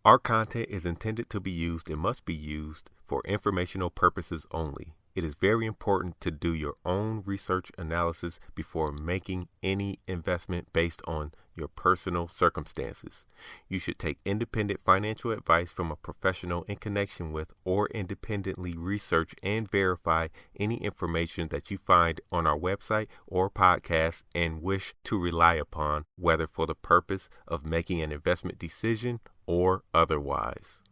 Our content is intended to be used and must be used for informational purposes only. It is very important to do your own research analysis before making any investment based on your personal circumstances. You should take independent financial advice from a professional in connection with or independently research and verify any information that you find on our website or podcast and wish to rely upon, whether for the purpose of making an investment decision or otherwise.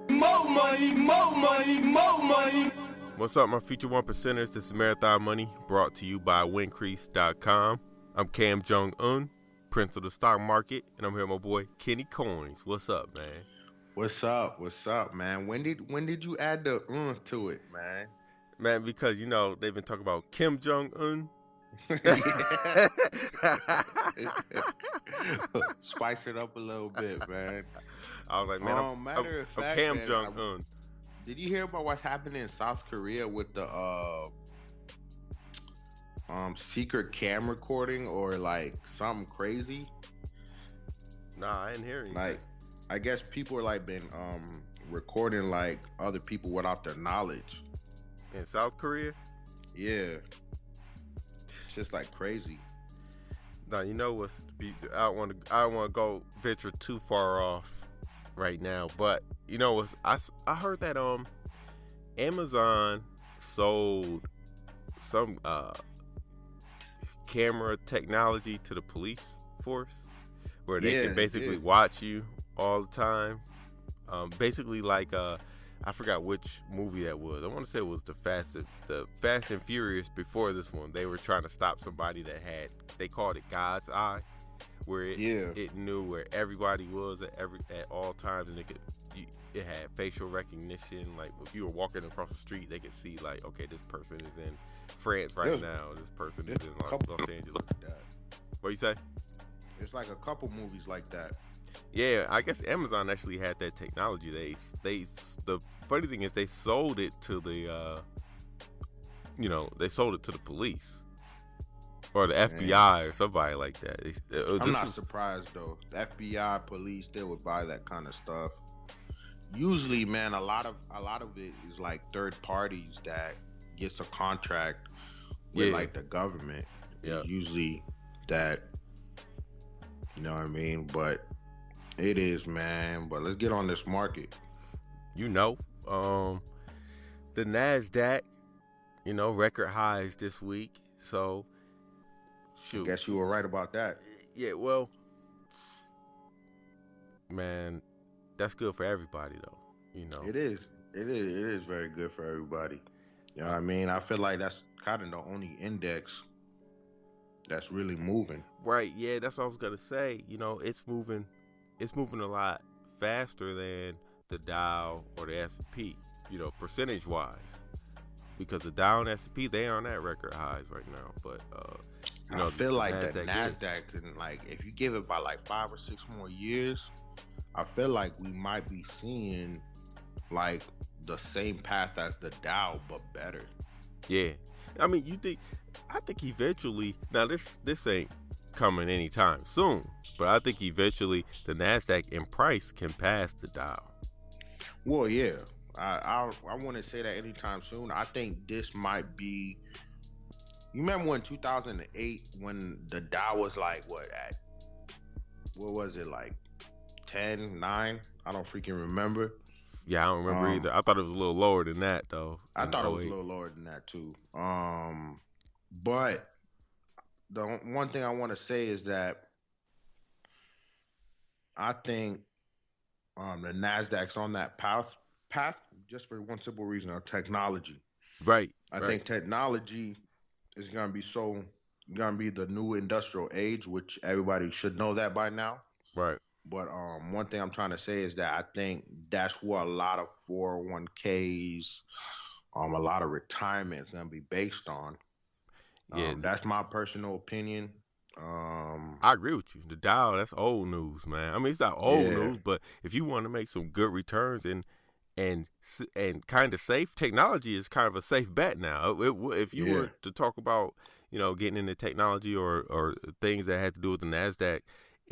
More money, more money, more money. What's up, my future 1%ers? This is Marathon Money, brought to you by Wincrease.com. I'm Cam Jong-un, Prince of the Stock Market, and I'm here with my boy Kenny Coins. What's up, man? What's up? What's up, man? When did you add the to it, man? Man, because, you know, they've been talking about Kim Jong-un. Spice it up a little bit, man. I was like, man, I'm Cam Jong-un. Did you hear about what's happening in South Korea with the secret cam recording or like something crazy? Nah, I didn't hear anything. Like, I guess people are like been recording like other people without their knowledge. In South Korea? Yeah. It's just like crazy. Now, you know what's I don't want to go venture too far off right now, but you know what, I heard that Amazon sold some camera technology to the police force where they can basically watch you all the time. Basically like I forgot which movie that was. I want to say it was the Fast and Furious before this one. They were trying to stop somebody that they called it God's Eye, where it knew where everybody was at all times, and it had facial recognition. Like if you were walking across the street, they could see like, okay, this person is in France right now. This person is in Los Angeles. What you say? It's like a couple movies like that. Yeah, I guess Amazon actually had that technology. The funny thing is they sold it to the police or the FBI or somebody like that. I'm not surprised though. The FBI, police, they would buy that kind of stuff. Usually, man, a lot of it is like third parties that gets a contract with like the government. Yeah. Usually that, you know what I mean? But it is, man. But let's get on this market. You know, the NASDAQ, record highs this week. So, shoot. I guess you were right about that. Yeah, well, man, that's good for everybody, though. It is. It is very good for everybody. You know what I mean? I feel like that's kind of the only index that's really moving. Right. Yeah, that's what I was gonna say. It's moving a lot faster than the Dow or the S&P, percentage wise, because the Dow and S&P, they aren't at record highs right now. But I feel like the NASDAQ can, like, if you give it by like 5 or 6 more years, I feel like we might be seeing like the same path as the Dow, but better. Yeah, I mean, I think eventually. Now this ain't coming anytime soon, but I think eventually the NASDAQ in price can pass the Dow. Well, yeah, I wouldn't say that anytime soon. I think this might be. You remember when 2008 when the Dow was like what was it, like 10, 9? I don't freaking remember. Yeah, I don't remember either. I thought it was a little lower than that though. I thought it was a little lower than that too. But the one thing I want to say is that I think the NASDAQ's on that path just for one simple reason of technology. Right. I think technology is going to be the new industrial age, which everybody should know that by now. Right. But one thing I'm trying to say is that I think that's what a lot of 401ks, a lot of retirement is going to be based on. Yeah, that's my personal opinion. I agree with you. The Dow, that's old news, man. I mean, it's not old news, but if you want to make some good returns and kind of safe, technology is kind of a safe bet now. If you were to talk about, getting into technology or things that had to do with the NASDAQ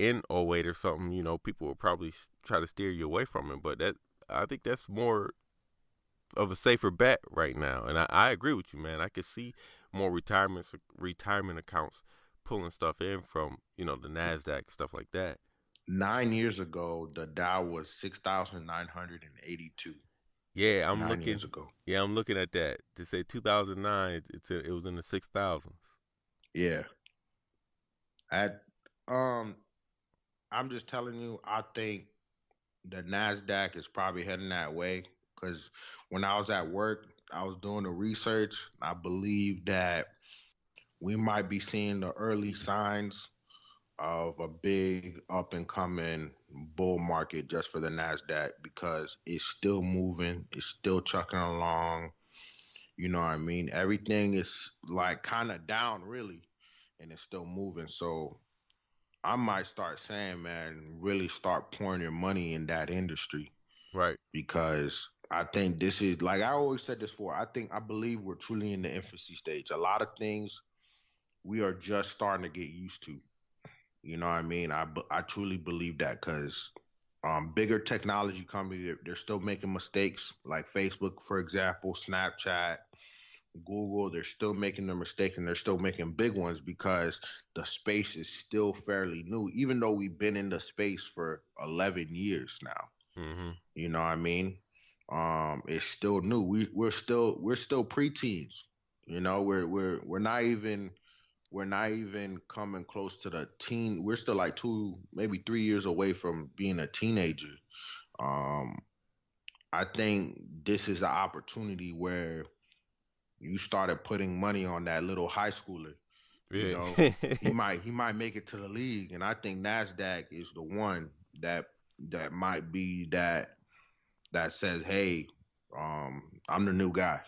in '08 or something, people would probably try to steer you away from it. But I think that's more of a safer bet right now. And I agree with you, man. I could see more retirement accounts pulling stuff in from, the NASDAQ, stuff like that. 9 years ago, the Dow was 6,982. Yeah, 9 years ago. Yeah, I'm looking at that. To say 2009, it was in the 6,000s. Yeah. I'm just telling you, I think the NASDAQ is probably heading that way, because when I was at work, I was doing the research. I believe that we might be seeing the early signs of a big up and coming bull market just for the NASDAQ, because it's still moving, it's still chucking along. You know what I mean? Everything is like kind of down, really, and it's still moving. So I might start saying, man, really start pouring your money in that industry. Right. Because I think this is, like I always said this before, I believe we're truly in the infancy stage. A lot of things we are just starting to get used to. You know what I mean? I truly believe that, because bigger technology companies, they're still making mistakes, like Facebook, for example, Snapchat, Google. They're still making their mistake, and they're still making big ones, because the space is still fairly new, even though we've been in the space for 11 years now. Mm-hmm. You know what I mean? It's still new. We're still preteens. We're not even coming close to the teen. We're still like 2, maybe 3 years away from being a teenager. I think this is an opportunity where you started putting money on that little high schooler. Yeah. He might make it to the league, and I think NASDAQ is the one that might be that says, hey, I'm the new guy.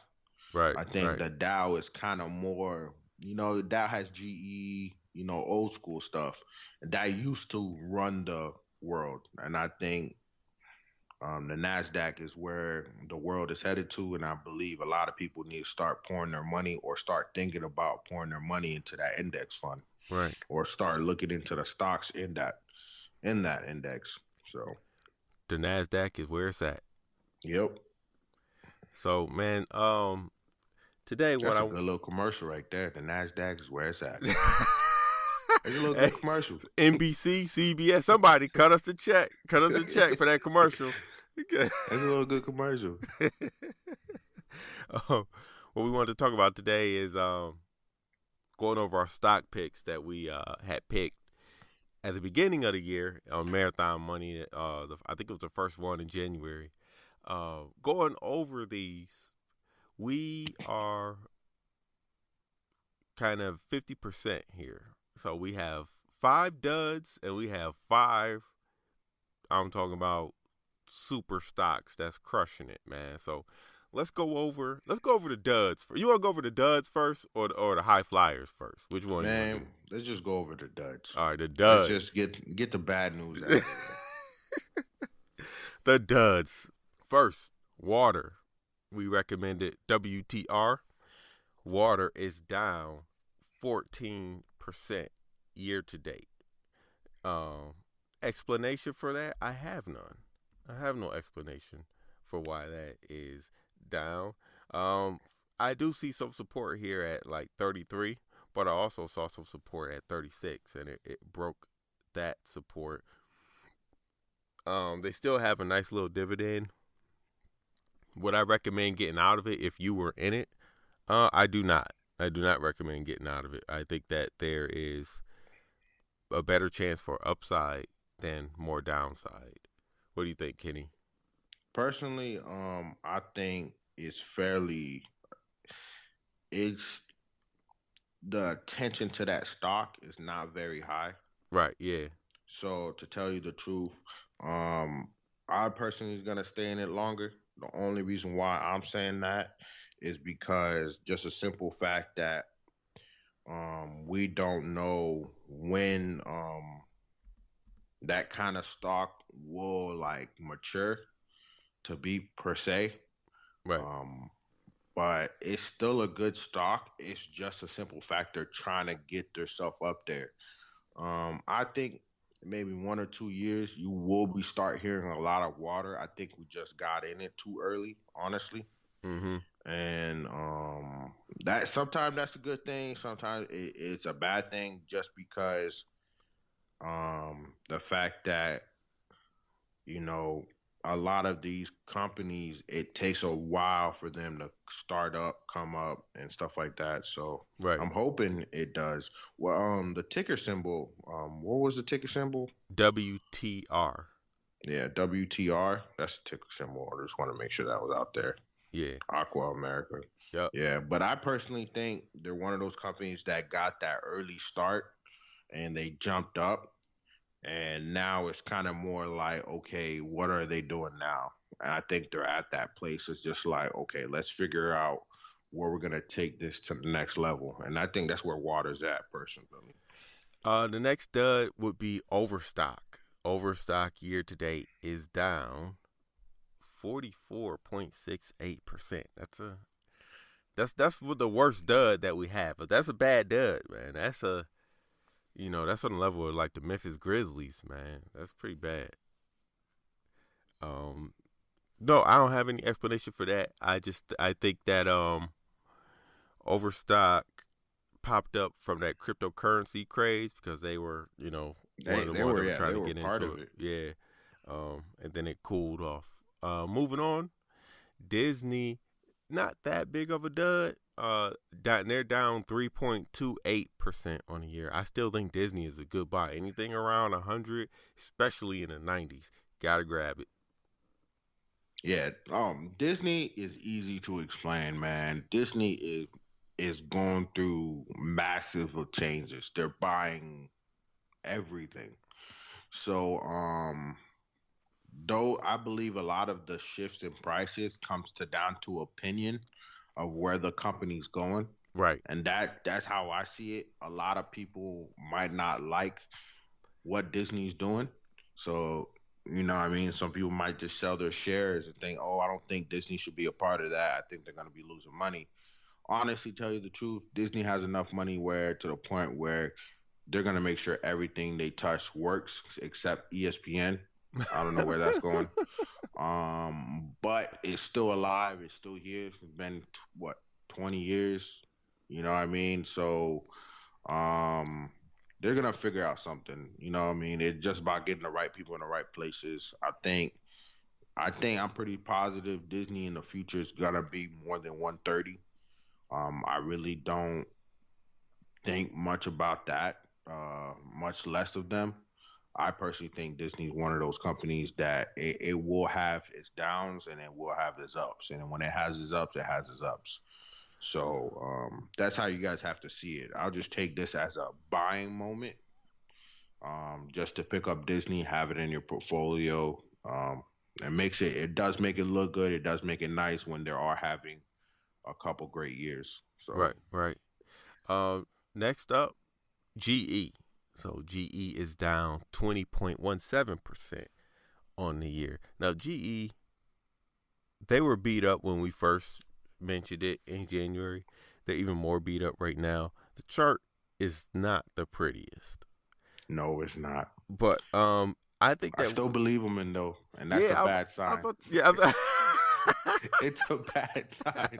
Right. I think right. the Dow is kind of more, the Dow has GE, old school stuff, and that used to run the world. And I think the NASDAQ is where the world is headed to, and I believe a lot of people need to start pouring their money, or start thinking about pouring their money into that index fund, Right. or start looking into the stocks in that index. So the NASDAQ is where it's at. Yep. So, man, today That's a good little commercial right there. The NASDAQ is where it's at. It's a little good commercial. NBC, CBS, somebody cut us a check. Cut us a check for that commercial. It's a little good commercial. What we wanted to talk about today is going over our stock picks that we had picked at the beginning of the year on Marathon Money. I think it was the first one in January. Going over these, we are kind of 50% here. So we have 5 duds and we have 5, I'm talking about super stocks that's crushing it, man. So let's go over the duds. You want to go over the duds first or the high flyers first? Which one? Man, let's just go over the duds. All right, the duds. Let's just get the bad news out of the way. The duds. First, water. We recommended WTR. Water is down 14% year to date. Explanation for that? I have none. I have no explanation for why that is down. I do see some support here at like 33, but I also saw some support at 36, and it broke that support. They still have a nice little dividend. Would I recommend getting out of it if you were in it? I do not. I do not recommend getting out of it. I think that there is a better chance for upside than more downside. What do you think, Kenny? Personally, I think it's the attention to that stock is not very high. Right, yeah. So to tell you the truth, I personally is gonna stay in it longer. The only reason why I'm saying that is because just a simple fact that we don't know when that kind of stock will like mature to be per se. Right. But it's still a good stock. It's just a simple fact they're trying to get themselves up there. I think maybe 1 or 2 years, you will be start hearing a lot of water. I think we just got in it too early, honestly. Mm-hmm. And that sometimes that's a good thing. Sometimes it's a bad thing, just because the fact that, you know, a lot of these companies, it takes a while for them to start up, come up, and stuff like that. So Right. I'm hoping it does. Well, the ticker symbol, what was the ticker symbol? WTR. Yeah, WTR. That's the ticker symbol. I just want to make sure that was out there. Yeah. Aqua America. Yep. Yeah, but I personally think they're one of those companies that got that early start and they jumped up. And now it's kind of more like, okay, what are they doing now? And I think they're at that place. It's just like, okay, let's figure out where we're going to take this to the next level. And I think that's where Water's at, personally. The next dud would be Overstock. Overstock year to date is down 44.68%. That's the worst dud that we have. But that's a bad dud, man. That's on the level of like the Memphis Grizzlies, man. That's pretty bad. No, I don't have any explanation for that. I think that Overstock popped up from that cryptocurrency craze because they were, one of the ones that were trying to get into it. Yeah. And then it cooled off. Moving on, Disney, not that big of a dud. They're down 3.28% on the year. I still think Disney is a good buy. Anything around 100, especially in the 90s, gotta grab it. Yeah, Disney is easy to explain, man. Disney is going through massive changes. They're buying everything. So, though I believe a lot of the shifts in prices comes down to opinion of where the company's going. Right. And that's how I see it. A lot of people might not like what Disney's doing. So, you know what I mean? Some people might just sell their shares and think, oh, I don't think Disney should be a part of that. I think they're going to be losing money. Honestly, tell you the truth, Disney has enough money to the point where they're going to make sure everything they touch works except ESPN. I don't know where that's going. But it's still alive. It's still here. It's been 20 years. You know what I mean? So, they're gonna figure out something. You know what I mean? It's just about getting the right people in the right places. I think I'm pretty positive Disney in the future is gonna be more than 130. I really don't think much about that. Much less of them. I personally think Disney is one of those companies that it will have its downs and it will have its ups. And when it has its ups, it has its ups. So that's how you guys have to see it. I'll just take this as a buying moment, just to pick up Disney, have it in your portfolio. It does make it look good. It does make it nice when they are having a couple great years. So Right. Next up, GE. So GE is down 20.17% on the year. Now GE, they were beat up when we first mentioned it in January. They're even more beat up right now. The chart is not the prettiest. No, it's not. But I think that I still believe them in though, and that's a bad sign. It's a bad sign.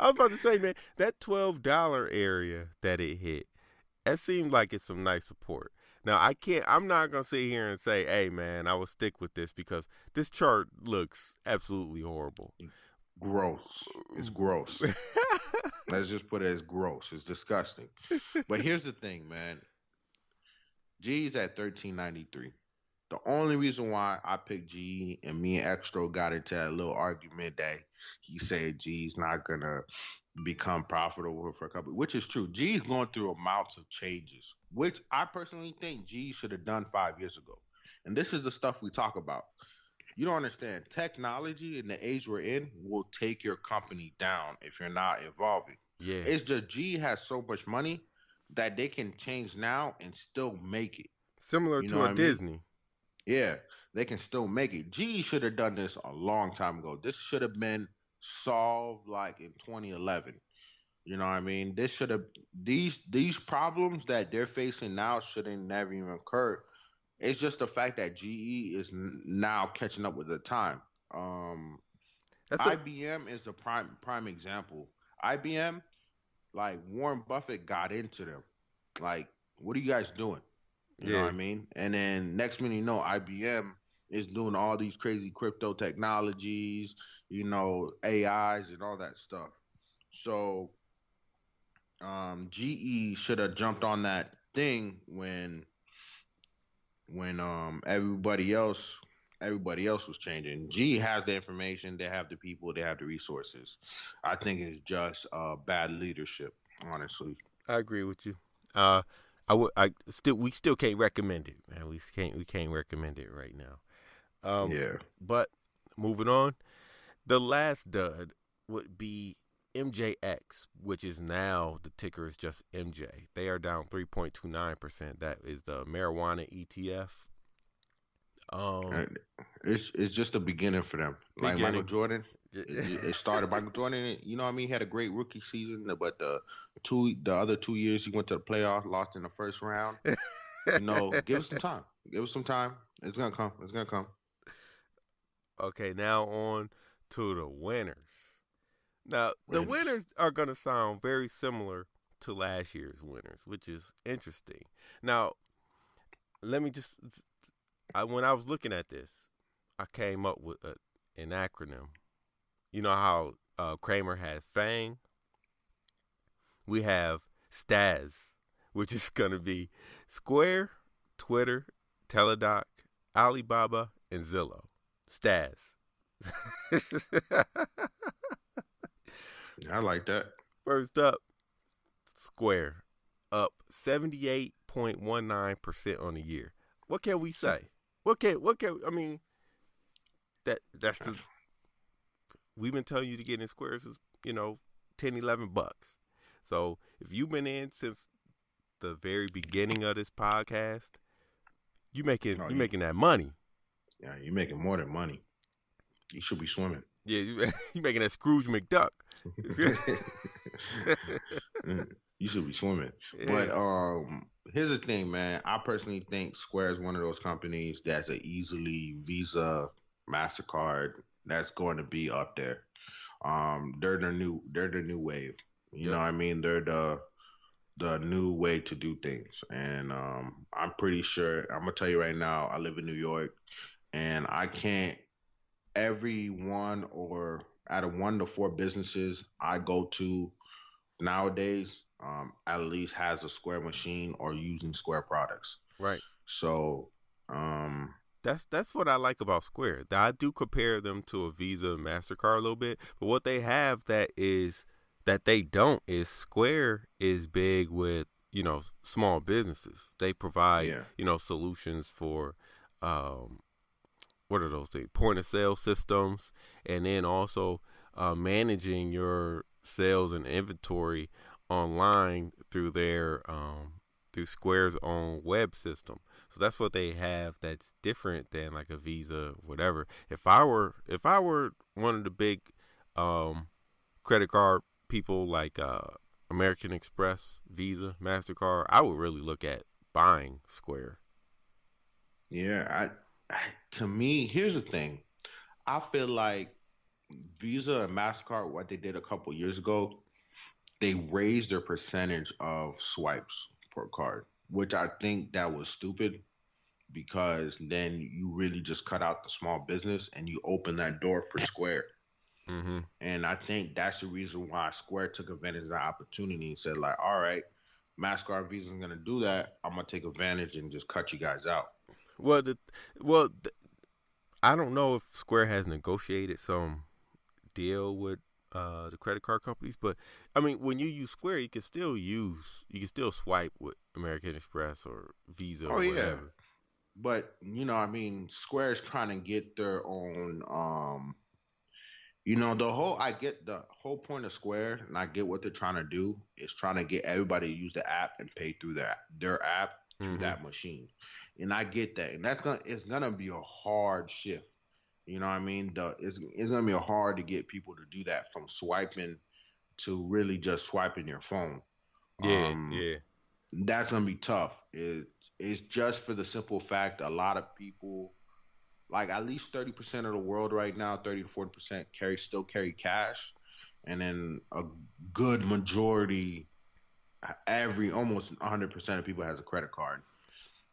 I was about to say, man, that $12 area that it hit, that seemed like it's some nice support. Now, I'm not going to sit here and say, hey, man, I will stick with this because this chart looks absolutely horrible. Gross. It's gross. Let's just put it as gross. It's disgusting. But here's the thing, man. G's at $13.93. The only reason why I picked G and me and Extra got into that little argument that he said G's not going to become profitable for a couple, which is true. G's going through amounts of changes, which I personally think G should have done 5 years ago. And this is the stuff we talk about. You don't understand. Technology in the age we're in will take your company down if you're not evolving. Yeah. It's just G has so much money that they can change now and still make it. Similar to a Disney. Yeah, they can still make it. G should have done this a long time ago. This should have been solved like in 2011. You know what I mean? This should have these problems that they're facing now shouldn't never even occur. It's just the fact that GE is now catching up with the time. Um, That's a IBM is the prime example. IBM, like Warren Buffett got into them. Like, what are you guys doing? You know what yeah. I mean? And then next minute you know, IBM is doing all these crazy crypto technologies, AIs and all that stuff. So GE should have jumped on that thing when everybody else was changing. GE has the information, they have the people, they have the resources. I think it's just bad leadership, honestly. I agree with you. We still can't recommend it, man. We can't recommend it right now. Yeah. But moving on, the last dud would be MJX, which is now the ticker is just MJ. They are down 3.29%. That is the marijuana ETF. It's just a beginning for them. Like Michael Jordan, it started Michael Jordan. You know what I mean? He had a great rookie season, but the other 2 years he went to the playoffs, lost in the first round. Give us some time. Give us some time. It's gonna come. It's gonna come. Okay, now on to the winners. Now, the winners are going to sound very similar to last year's winners, which is interesting. Now, let me just, when I was looking at this, I came up with an acronym. You know how Kramer had FANG? We have STAS, which is going to be Square, Twitter, Teledoc, Alibaba, and Zillow. STAS. I like that. First up, Square, up 78.19% on the year. What can we say? I mean, that's just, we've been telling you to get in Squares is, $10, $11. So if you've been in since the very beginning of this podcast, you making that money. Yeah, you're making more than money. You should be swimming. Yeah, you making that Scrooge McDuck. You should be swimming. Yeah. But here's the thing, man. I personally think Square is one of those companies that's a easily Visa, MasterCard that's going to be up there. They're the new wave. You know what I mean? They're the new way to do things. And I'm pretty sure, I'm gonna tell you right now, I live in New York, and I can't, every one or out of 1 to 4 businesses I go to nowadays, at least has a Square machine or using Square products. Right. So that's what I like about Square. I do compare them to a Visa and MasterCard a little bit, but what they have that they don't is Square is big with, small businesses. They provide, solutions for what are those things? Point of sale systems, and then also managing your sales and inventory online through through Square's own web system. So that's what they have that's different than like a Visa, whatever. If I were one of the big credit card people like American Express, Visa, MasterCard, I would really look at buying Square. Yeah, to me, here's the thing. I feel like Visa and MasterCard, what they did a couple years ago, they raised their percentage of swipes per card, which I think that was stupid, because then you really just cut out the small business and you open that door for Square. Mm-hmm. And I think that's the reason why Square took advantage of the opportunity and said, like, all right, MasterCard, Visa is going to do that. I'm going to take advantage and just cut you guys out. I don't know if Square has negotiated some deal with the credit card companies, but I mean, when you use Square, you can still swipe with American Express or Visa or whatever. Yeah. But Square is trying to get their own. I get the whole point of Square, and I get what they're trying to do is trying to get everybody to use the app and pay through their app through that machine. And I get that, and it's gonna be a hard shift. You know what I mean? It's gonna be hard to get people to do that from swiping to really just swiping your phone. Yeah, yeah. That's gonna be tough. It's just for the simple fact a lot of people, like at least 30% of the world right now, 30 to 40% still carry cash, and then a good majority, almost 100% of people has a credit card.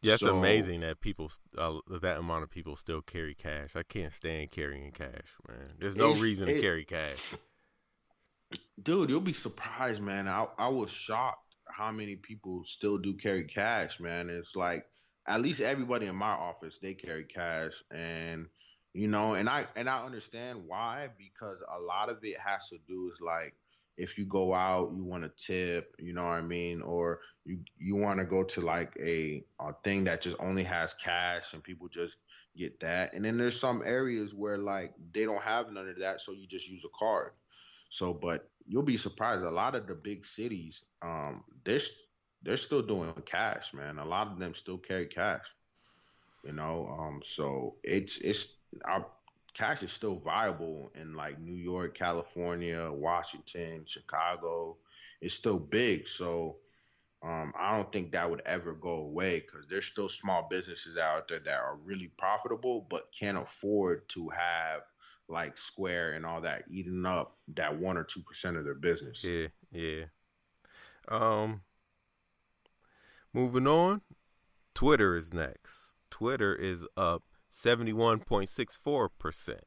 Yeah, it's amazing that that amount of people still carry cash. I can't stand carrying cash, man. There's no reason to carry cash. Dude, you'll be surprised, man. I was shocked how many people still do carry cash, man. It's like at least everybody in my office, they carry cash, and and I understand why, because a lot of it has to do is like if you go out, you want to tip, you know what I mean, or you want to go to like a thing that just only has cash and people just get that. And then there's some areas where like they don't have none of that, so you just use a card. So, but you'll be surprised. A lot of the big cities, they're still doing cash, man. A lot of them still carry cash, So cash is still viable in like New York, California, Washington, Chicago. It's still big. So, I don't think that would ever go away because there's still small businesses out there that are really profitable but can't afford to have like Square and all that eating up that 1 or 2% of their business. Yeah. Moving on, Twitter is next. Twitter is up 71.64%.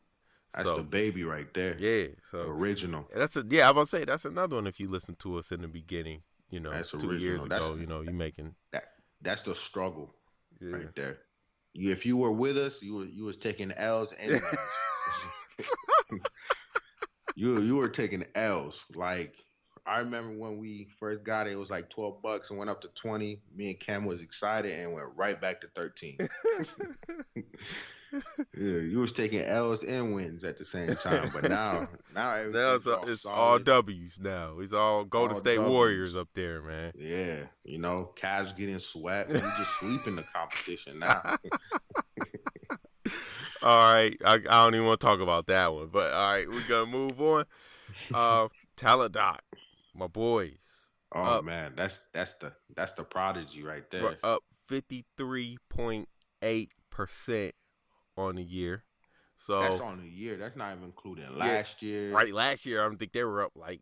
That's the baby right there. Yeah, so original. I was about to say that's another one. If you listen to us in the beginning, that's 2 original. years ago, you making that. That's the struggle right there. If you were with us, you was taking L's and you were taking L's. Like I remember when we first got it was like $12 and went up to 20. Me and Cam was excited and went right back to 13. Yeah, you was taking L's and wins at the same time, but now it's all W's now. It's all Golden State W's. Warriors up there, man. Yeah, Cavs getting swept. We just sweeping the competition now. All right, I don't even want to talk about that one, but all right, we're gonna move on. Teledoc, my boys. Oh man, that's the prodigy right there. We're up 53.8% on the year. So that's on the year. That's not even including last year. Right, last year I don't think they were up like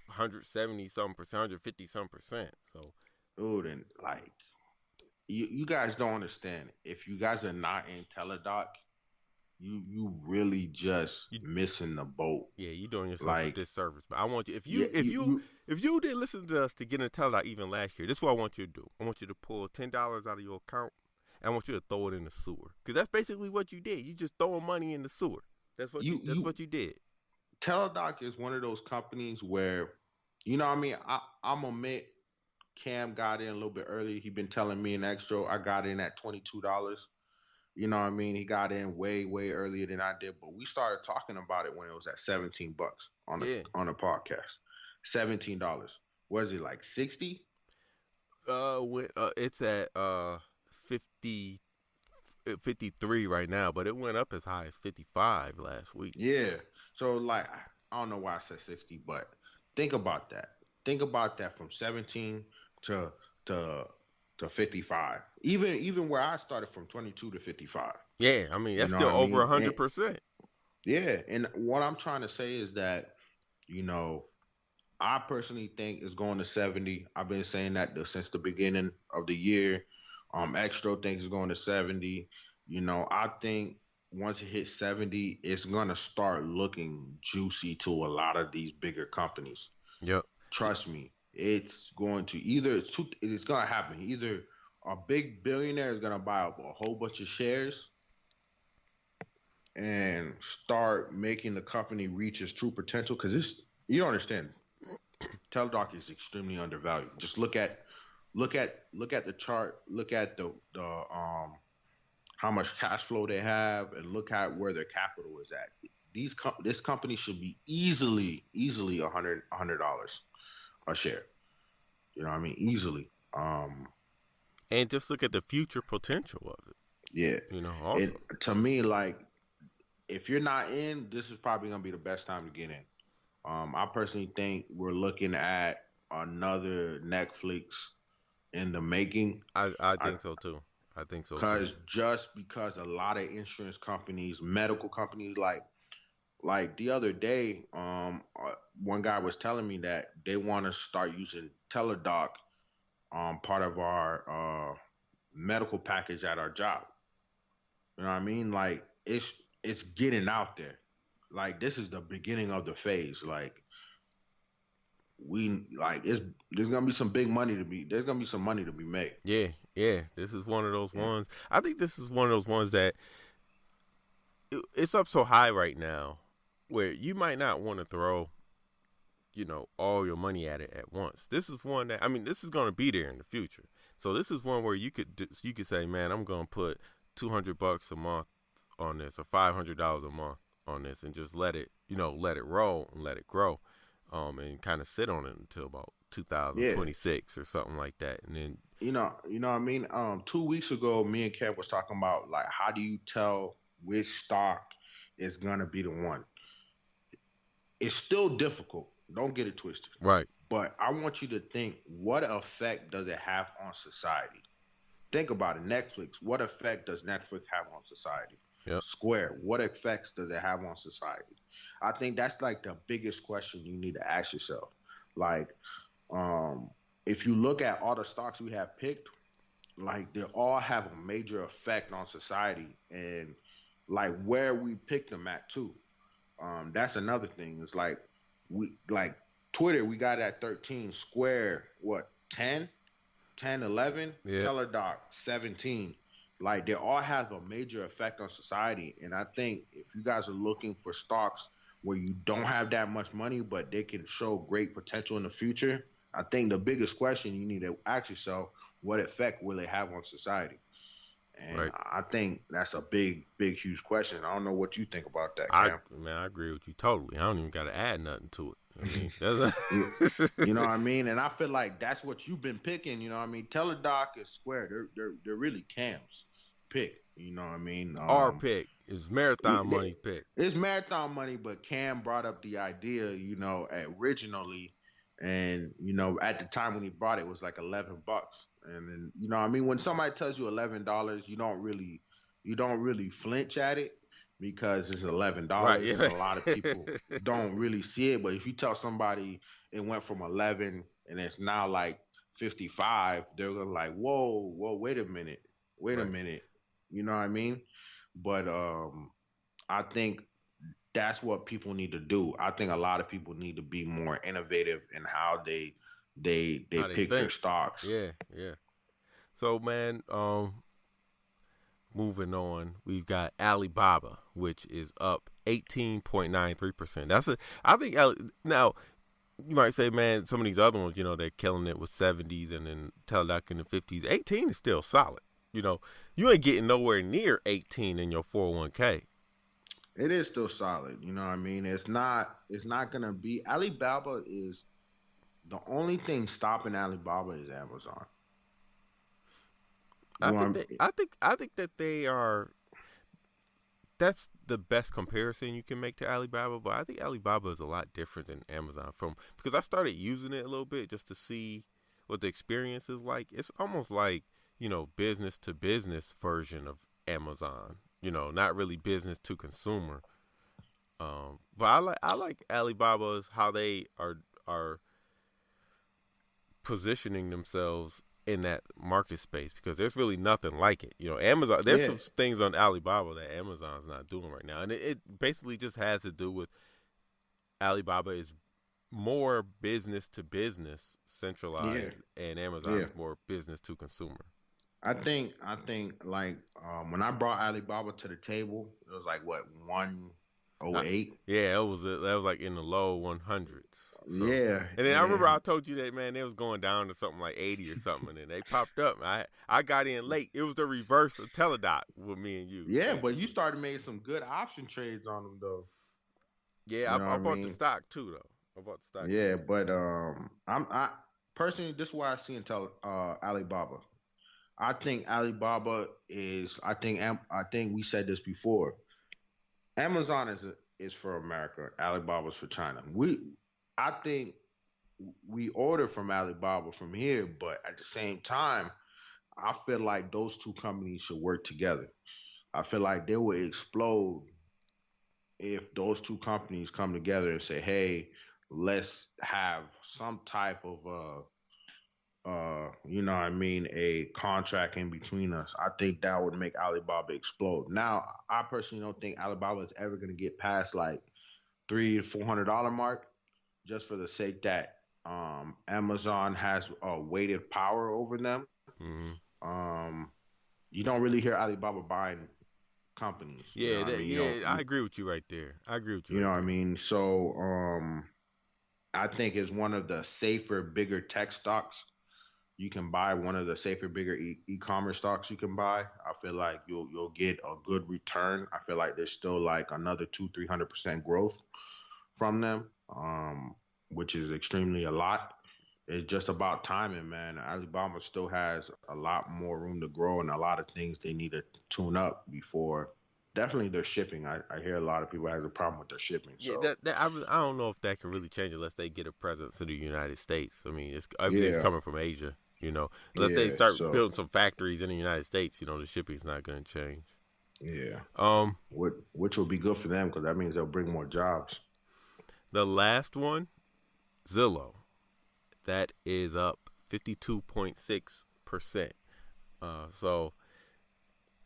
170 something percent, 150 something percent. So, dude, and like you guys don't understand. If you guys are not in Teledoc, you really just missing the boat. Yeah, you're doing yourself a disservice. But I want you, if you didn't listen to us to get into Teledoc even last year, this is what I want you to do. I want you to pull $10 out of your account. I want you to throw it in the sewer, because that's basically what you did. You just throwing money in the sewer. That's what you did. Teledoc is one of those companies where, I'm admit Cam got in a little bit early. He been telling me an extra. I got in at $22. You know what I mean? He got in way, way earlier than I did, but we started talking about it when it was at $17 on a podcast. $17. Was it like 60? It's at 53 right now, but it went up as high as 55 last week. Yeah. So like, I don't know why I said 60, but think about that. Think about that from 17 to 55. Even where I started from 22 to 55. Yeah, I mean that's still over 100%. Yeah, and what I'm trying to say is that, I personally think it's going to 70. I've been saying that since the beginning of the year. Extra thinks it's going to 70. I think once it hits 70, it's gonna start looking juicy to a lot of these bigger companies. Yep. Trust me, it's going to it's gonna happen. Either a big billionaire is gonna buy up a whole bunch of shares and start making the company reach its true potential. Because you don't understand. Teledoc is extremely undervalued. Just look at the chart. Look at the how much cash flow they have, and look at where their capital is at. This company should be easily $100 a share. You know what I mean? Easily. And just look at the future potential of it. Yeah. Awesome. To me, like, if you're not in, this is probably gonna be the best time to get in. I personally think we're looking at another Netflix in the making. I think so too. I think so too. Because a lot of insurance companies, medical companies, like the other day, one guy was telling me that they want to start using Teledoc, part of our medical package at our job. You know what I mean? Like it's getting out there. Like this is the beginning of the phase. Like there's gonna be some big money to be. There's gonna be some money to be made. Yeah, yeah. This is one of those ones. I think this is one of those ones that it's up so high right now, where you might not want to throw, all your money at it at once. This is one that this is gonna be there in the future. So this is one where you could say, man, I'm gonna put $200 a month on this, or $500 a month on this, and just let it roll and let it grow, and kind of sit on it until about 2026 or something like that, and then what I mean. 2 weeks ago, me and Kev was talking about like how do you tell which stock is gonna be the one. It's still difficult. Don't get it twisted. Right. But I want you to think, what effect does it have on society? Think about it. Netflix, what effect does Netflix have on society? Yep. Square, what effects does it have on society? I think that's like the biggest question you need to ask yourself. Like, if you look at all the stocks we have picked, like they all have a major effect on society, and like where we picked them at too. That's another thing. It's like Twitter, we got at 13, Square, what, 10, 11, yeah. Teledoc, 17. Like they all have a major effect on society. And I think if you guys are looking for stocks where you don't have that much money, but they can show great potential in the future, I think the biggest question you need to ask yourself, what effect will it have on society? And right. I think that's a big, huge question. I don't know what you think about that, Cam. I agree with you totally. I don't even got to add nothing to it. You know what I mean? And I feel like that's what you've been picking. You know what I mean? Teledoc and Square, they're really Cam's pick. You know what I mean? Our pick is marathon money pick. It's marathon money, but Cam brought up the idea, originally. And, at the time when he brought it, was like $11. And then, what I mean? When somebody tells you $11, you don't really flinch at it because it's $11. Right, yeah. And a lot of people don't really see it. But if you tell somebody it went from 11 and it's now like 55, they're gonna like, whoa, wait a minute. You know what I mean? But I think that's what people need to do. I think a lot of people need to be more innovative in how they pick their stocks. Yeah. So, man, moving on, we've got Alibaba, which is up 18.93%. I think now you might say, man, some of these other ones, they're killing it with 70s and then Teledoc in the 50s. 18 is still solid. You ain't getting nowhere near 18 in your 401k. It is still solid. You know what I mean? It's not going to be. Alibaba is the only thing stopping Alibaba is Amazon. I think that they are. That's the best comparison you can make to Alibaba, but I think Alibaba is a lot different than Amazon because I started using it a little bit just to see what the experience is like. It's almost like, business to business version of Amazon. Not really business to consumer. But I like Alibaba's how they are positioning themselves in that market space because there's really nothing like it. Amazon, there's some things on Alibaba that Amazon's not doing right now. And it basically just has to do with Alibaba is more business to business centralized and Amazon is more business to consumer. I think like when I brought Alibaba to the table, it was like what, 108? Yeah, that was like in the low 100s. So. Yeah. And then I remember I told you that, man, it was going down to something like 80 or something, and then they popped up. I got in late. It was the reverse of Teledoc with me and you. Yeah, but you started making some good option trades on them though. Yeah, I bought the stock too though. I bought the stock. Yeah, too. But I personally, this is why I see in Alibaba. I think Alibaba is. I think we said this before. Amazon is for America. Alibaba's for China. I think we order from Alibaba from here, but at the same time, I feel like those two companies should work together. I feel like they will explode if those two companies come together and say, "Hey, let's have some type of you know what I mean, a contract in between us." I think that would make Alibaba explode. Now, I personally don't think Alibaba is ever going to get past like $300 to $400 mark, just for the sake that Amazon has a weighted power over them. Mm-hmm. You don't really hear Alibaba buying companies. Yeah, You know what I mean? I agree with you right there. You know what I mean? So I think it's one of the safer, bigger tech stocks you can buy. One of the safer, bigger e-commerce stocks you can buy. I feel like you'll get a good return. I feel like there's still like another 200-300% growth from them, which is extremely a lot. It's just about timing, man. Alibaba still has a lot more room to grow and a lot of things they need to tune up before. Definitely their shipping. I hear a lot of people has a problem with their shipping. So. Yeah, I don't know if that can really change unless they get a presence in the United States. I mean, everything's coming from Asia, you know. Unless they start building some factories in the United States, you know, the shipping's not going to change. Yeah. Which will be good for them because that means they'll bring more jobs. The last one, Zillow. That is up 52.6%. So,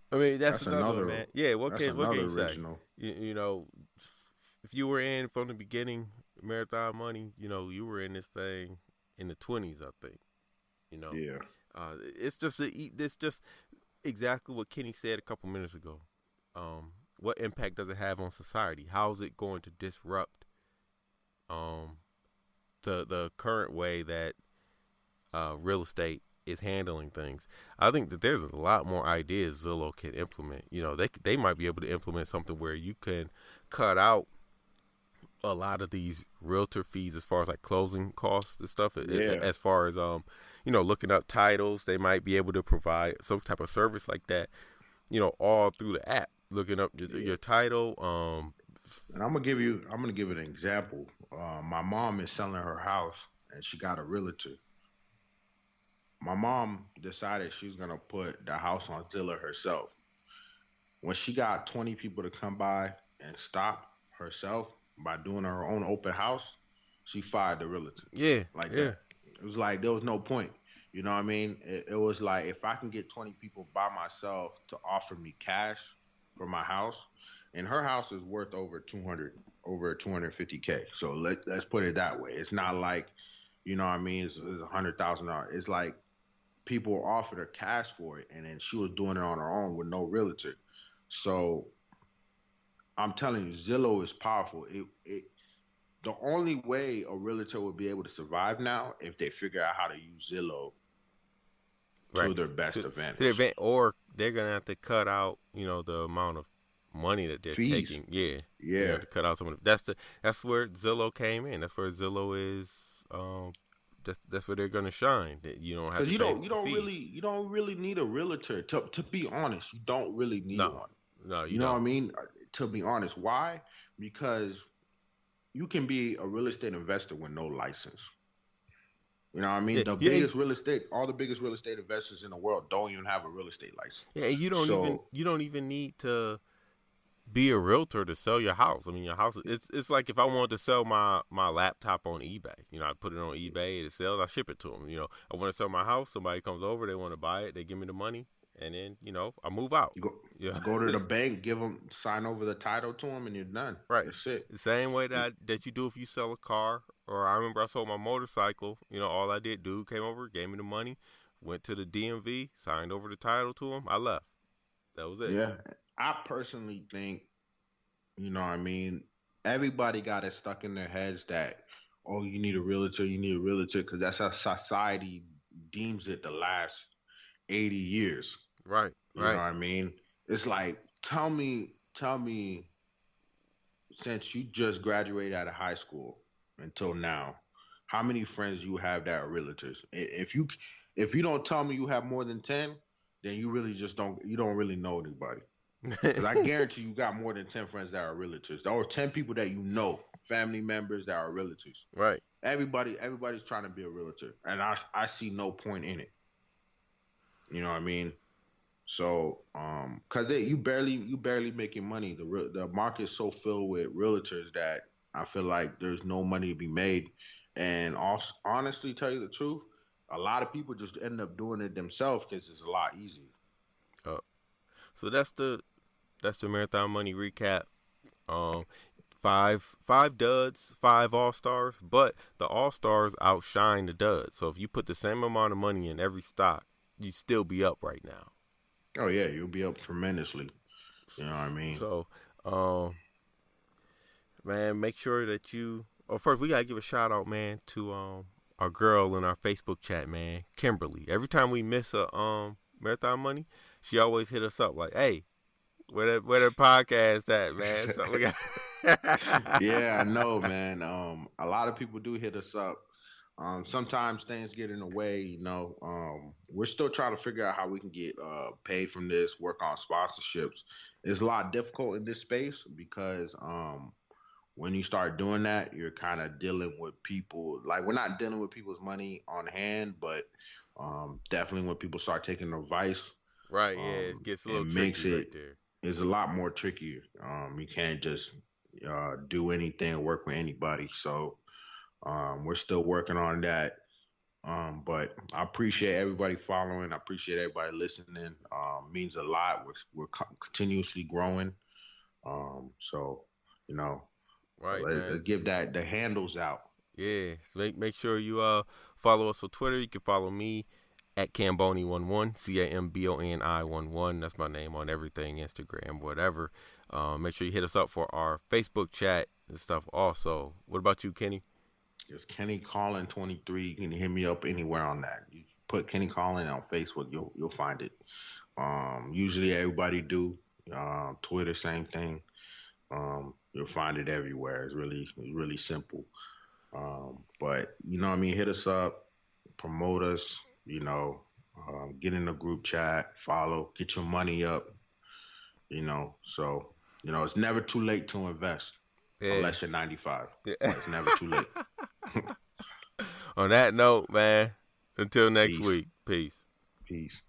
I mean, that's another one, man. Yeah, what can you say? You know, if you were in from the beginning, Marathon Money, you know, you were in this thing in the 20s, I think. You know, it's just exactly what Kenny said a couple minutes ago. What impact does it have on society? How is it going to disrupt the current way that real estate is handling things? I think that there's a lot more ideas Zillow can implement. You know, they might be able to implement something where you can cut out a lot of these realtor fees as far as like closing costs and stuff. As far as you know, looking up titles, they might be able to provide some type of service like that. You know, all through the app, looking up your title. And I'm gonna give an example. My mom is selling her house, and she got a realtor. My mom decided she's gonna put the house on Zillow herself. When she got 20 people to come by and stop herself by doing her own open house, she fired the realtor. Yeah, that. It was like there was no point. You know what I mean? It was like if I can get 20 people by myself to offer me cash for my house, and her house is worth over 250K. So let's put it that way. It's not like, you know what I mean, it's $100,000. It's like people offered her cash for it, and then she was doing it on her own with no realtor. So I'm telling you, Zillow is powerful. The only way a realtor would be able to survive now if they figure out how to use Zillow to their best advantage. Or they're gonna have to cut out, you know, the amount of money that they're taking. Yeah. To cut out some of that's where Zillow came in. That's where Zillow is. That's where they're gonna shine. You don't have to. Because you don't really need a realtor. To be honest, you don't really need one. No, you know what I mean. To be honest, why? Because you can be a real estate investor with no license. You know what I mean? All the biggest real estate investors in the world don't even have a real estate license. Yeah, you don't even need to be a realtor to sell your house. I mean, your house, it's like if I wanted to sell my laptop on eBay, you know, I put it on eBay, it sells, I ship it to them. You know, I want to sell my house, somebody comes over, they want to buy it, they give me the money, and then, you know, I move out. Go to the bank, sign over the title to them, and you're done. Right. That's it. The same way that you do if you sell a car, or I remember I sold my motorcycle, you know, all I did, dude came over, gave me the money, went to the DMV, signed over the title to him, I left. That was it. Yeah. I personally think, you know what I mean, everybody got it stuck in their heads that, oh, you need a realtor, because that's how society deems it the last 80 years. Right. You know what I mean? It's like, tell me, since you just graduated out of high school until now, how many friends you have that are realtors? If you don't tell me you have more than 10, then you really just don't really know anybody. Because I guarantee you got more than 10 friends that are realtors, or 10 people that you know, family members that are realtors. Right. Everybody's trying to be a realtor, and I see no point in it. You know what I mean? So, cause you barely making money. The market's so filled with realtors that I feel like there's no money to be made. And also, honestly, tell you the truth, a lot of people just end up doing it themselves because it's a lot easier. So that's the Marathon Money recap. Five duds, 5 all-stars, but the all-stars outshine the duds. So if you put the same amount of money in every stock, you still be up right now. Oh yeah, you'll be up tremendously. You know what I mean? So, man, make sure that you. Oh, first we gotta give a shout out, man, to our girl in our Facebook chat, man, Kimberly. Every time we miss a Marathon Money, she always hit us up like, "Hey, where the podcast at, man?" So we got. Yeah, I know, man. A lot of people do hit us up. Sometimes things get in the way, you know. We're still trying to figure out how we can get paid from this, work on sponsorships. It's a lot difficult in this space because when you start doing that, you're kind of dealing with people. Like, we're not dealing with people's money on hand, but definitely when people start taking advice, right, yeah, it gets a little tricky right there. It's a lot more trickier. You can't just do anything or work with anybody. So we're still working on that. But I appreciate everybody following. I appreciate everybody listening. Means a lot. We're continuously growing. So, you know, right, let's give the handles out. Yeah, so make sure you follow us on Twitter. You can follow me at Camboni11, CAMBONI11. That's my name on everything, Instagram, whatever. Make sure you hit us up for our Facebook chat and stuff also. What about you, Kenny? It's Kenny Collin 23. You can hit me up anywhere on that. You put Kenny Collin on Facebook, you'll find it. Usually everybody do. Twitter, same thing. You'll find it everywhere. It's really simple. But you know what I mean, hit us up, promote us, you know, get in the group chat, follow, get your money up, you know. So, you know, it's never too late to invest. Yeah. Unless you're 95. Yeah. It's never too late. On that note, man, until next week, peace. Peace.